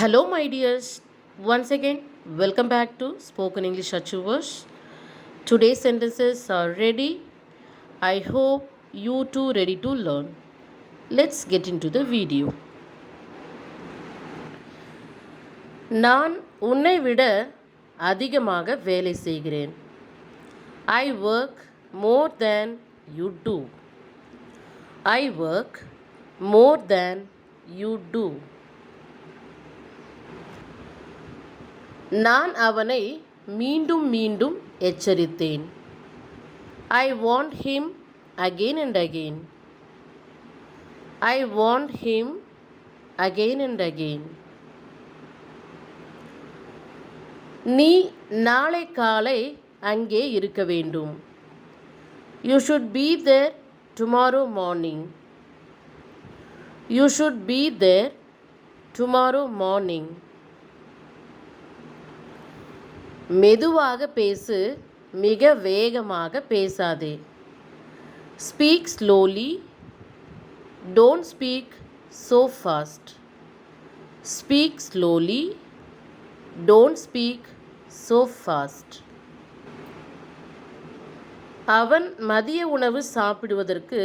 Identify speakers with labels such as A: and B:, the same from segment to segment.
A: Hello, my dears. Once again, welcome back to Spoken English Achievers. Today's sentences are ready. I hope you too ready to learn. Let's get into the video. நான் உன்னை விட அதிகமாக வேலை செய்கிறேன். I work more than you do. I work more than you do. நான் அவனை மீண்டும் மீண்டும் எச்சரித்தேன். I warned him again and again. I warned him again and again. நீ நாளை காலை அங்கே இருக்க வேண்டும். You should be there tomorrow morning. You should be there tomorrow morning. மெதுவாக பேசு, மிக வேகமாக பேசாதே. Speak slowly. Don't speak so fast. Speak slowly. Don't speak so fast. அவன் மதிய உணவு சாப்பிடுவதற்கு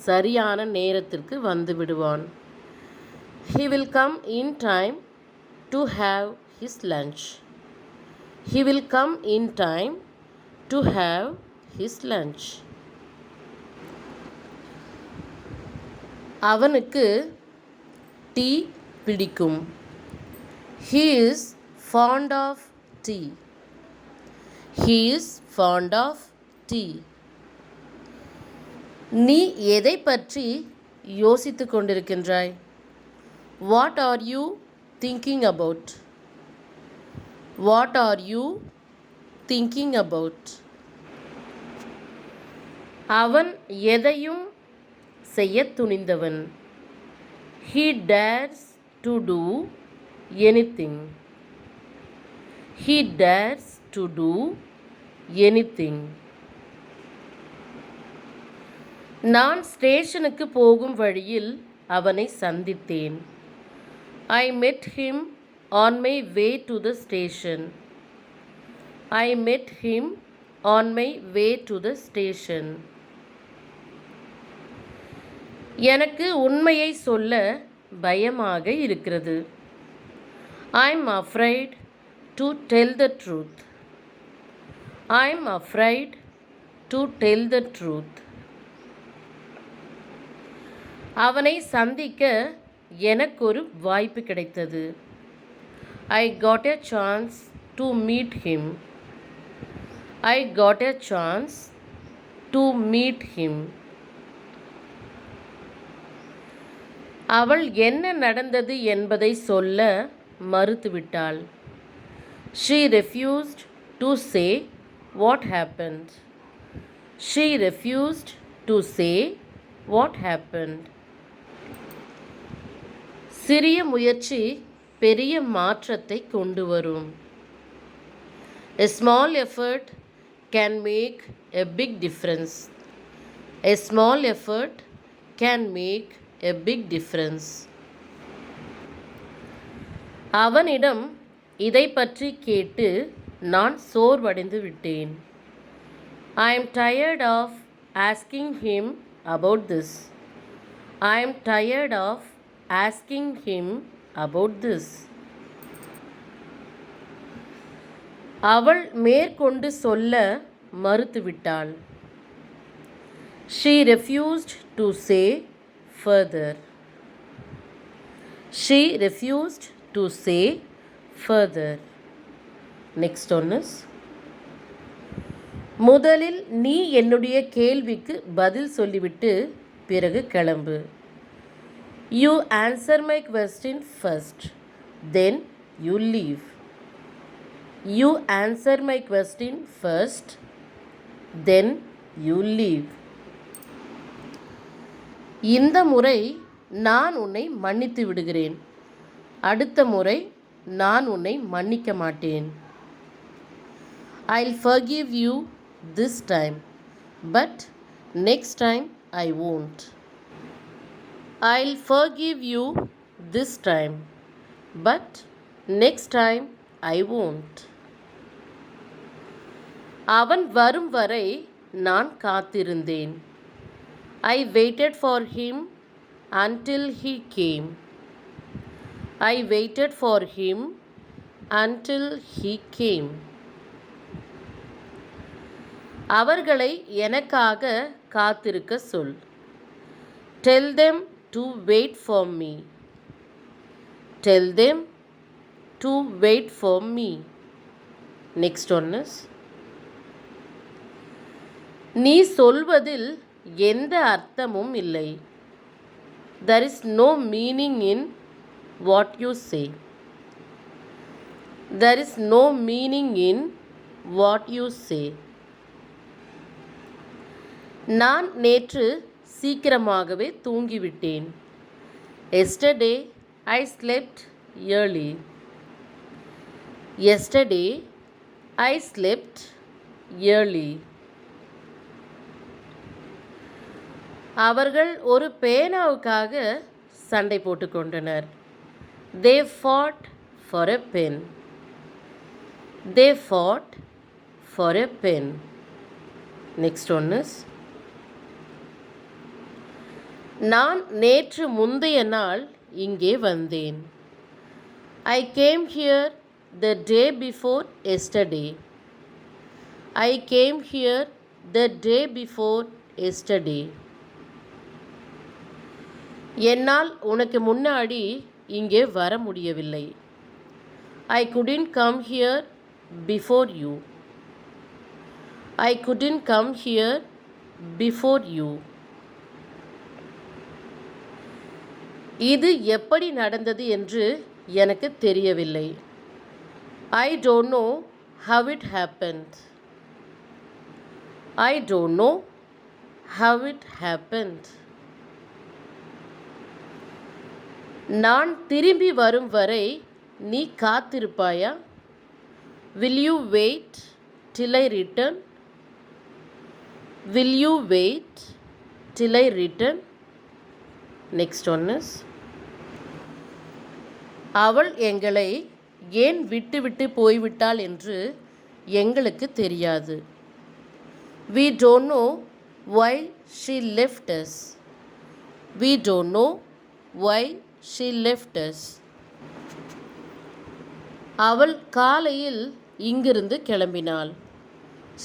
A: சரியான நேரத்திற்கு வந்து விடுவான். He will come in time to have his lunch. He will come in time to have his lunch. அவனுக்கு டீ பிடிக்கும். He is fond of tea. He is fond of tea. நீ எதை பற்றி யோசித்துக் கொண்டிருக்கின்றாய்? What are you thinking about? What are you thinking about? அவன் எதையும் செய்ய துணிந்தவன். He dares to do anything. He dares to do anything. நான் ஸ்டேஷனுக்கு போகும் வழியில் அவனை சந்தித்தேன். I met him on my way to the station. I met him on my way to the station. எனக்கு உண்மையை சொல்ல பயமாக இருக்கிறது. I'm afraid to tell the truth. I'm afraid to tell the truth. அவனை சந்திக்க எனக்கு ஒரு வாய்ப்பு கிடைத்தது. I got a chance to meet him. I got a chance to meet him. அவள் என்ன நடந்தது என்பதை சொல்ல மறுத்துவிட்டாள். She refused to say what happened. She refused to say what happened. சிறிய முயற்சி பெரிய மாற்றத்தை கொண்டு வரும். A small effort can make a big difference. A small effort can make a big difference. அவனிடம் இதை பற்றி கேட்டு நான் சோர்வடைந்து விட்டேன். I am tired of asking him about this. I am tired of asking him about this. அவள் மேற்கொண்டு சொல்ல மறுத்துவிட்டாள். She refused to say further. She refused to say further. Next one is, முதலில் நீ என்னுடைய கேள்விக்கு பதில் சொல்லிவிட்டு பிறகு கிளம்பு. You answer my question first, then you leave. You answer my question first, then you leave. இந்த முறை நான் உன்னை மன்னித்து விடுகிறேன். அடுத்த முறை நான் உன்னை மன்னிக்க மாட்டேன். I'll forgive you this time, but next time I won't. I'll forgive you this time, but Next time I won't. அவன் வரும் வரை நான் காத்திருந்தேன். I waited for him until he came. I waited for him until he came. அவர்களை எனக்காக காத்திருக்க சொல். Tell them to wait for me. Tell them to wait for me. Next one is, நீ சொல்வதில் எந்த அர்த்தமும் இல்லை. There is no meaning in what you say. There is no meaning in what you say. நான் நேற்று சீக்கிரமாகவே தூங்கிவிட்டேன். Yesterday I slept early. Yesterday I slept early. அவர்கள் ஒரு பேனாவுக்காக சண்டை போட்டுக்கொண்டனர். They fought for a pen. They fought for a pen. Next one is, நான் நேற்று முந்தைய நாள் இங்கே வந்தேன். I came here the day before yesterday. I came here the day before yesterday. என்னால் உனக்கு முன்னாடி இங்கே வர முடியவில்லை. I couldn't come here before you. I couldn't come here before you. இது எப்படி நடந்தது என்று எனக்கு தெரியவில்லை. I don't know how it happened. I don't know how it happened. நான் திரும்பி வரும் வரை நீ காத்திருப்பாயா? Will you wait till I return? Will you wait till I return? Next one is, அவள் எங்களை ஏன் விட்டு போய்விட்டாள் என்று எங்களுக்கு தெரியாது. We don't know why she left us. We don't know why she left us. அவள் காலையில் இங்கிருந்து கிளம்பினாள்.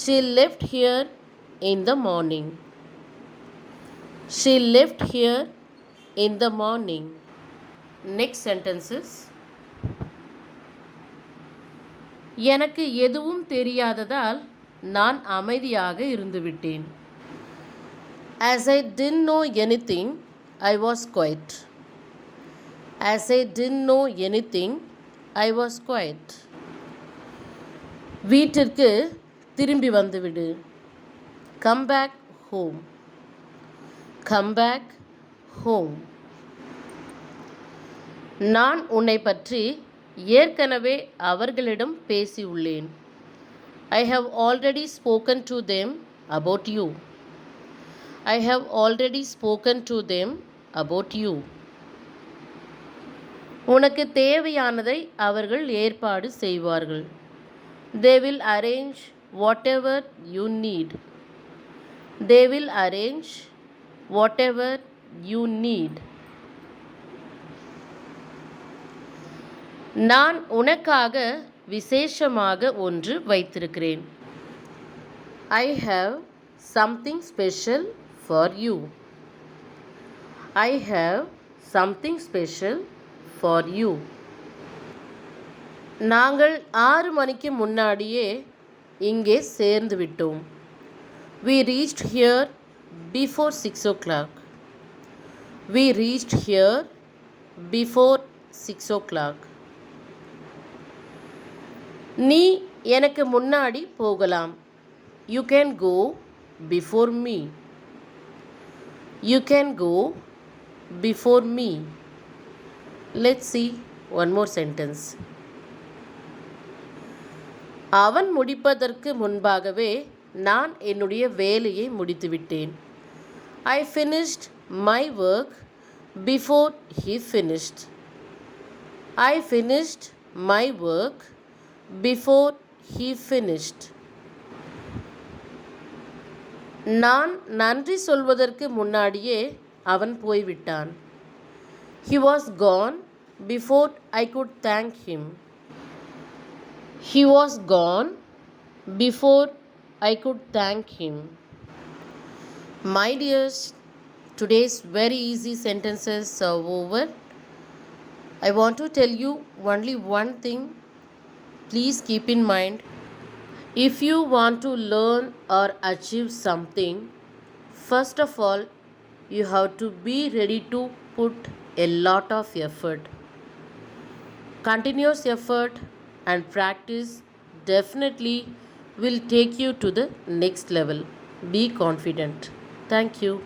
A: She left here in the morning. She left here in the morning. Next sentences, எனக்கு எதுவும் தெரியாததால் நான் அமைதியாக இருந்துவிட்டேன். As I didn't know anything, I was quiet. As I didn't know anything, I was quiet. வீட்டிற்கு திரும்பி வந்துவிடு. Come back home. Come back home. நான் உன்னை பற்றி ஏற்கனவே அவர்களிடம் பேசியுள்ளேன். I have already spoken to them about you. I have already spoken to them about you. உனக்கு தேவையானதை அவர்கள் ஏற்பாடு செய்வார்கள். They will arrange whatever you need. They will arrange whatever you need. நான் உனக்காக விசேஷமாக ஒன்று வைத்திருக்கிறேன். I have something special for you. I have something special for you. நாங்கள் 6 மணிக்கு முன்னாடியே இங்கே சேர்ந்து விட்டோம். We reached here before 6 o'clock. We reached here before 6 o'clock. நீ எனக்கு முன்னாடி போகலாம். You can go before me. You can go before me. Let's see one more sentence. அவன் முடிப்பதற்கு முன்பாகவே நான் என்னுடைய வேலையை முடித்துவிட்டேன். I finished my work before he finished. I finished my work before he finished. நான் நன்றி சொல்வதற்கு முன்னாடியே அவன் போய்விட்டான். He was gone before I could thank him. He was gone before I could thank him. My dears, today's very easy sentences are over. I want to tell you only one thing. Please keep in mind, if you want to learn or achieve something, first of all, you have to be ready to put a lot of effort. Continuous effort and practice definitely will take you to the next level. Be confident. Thank you.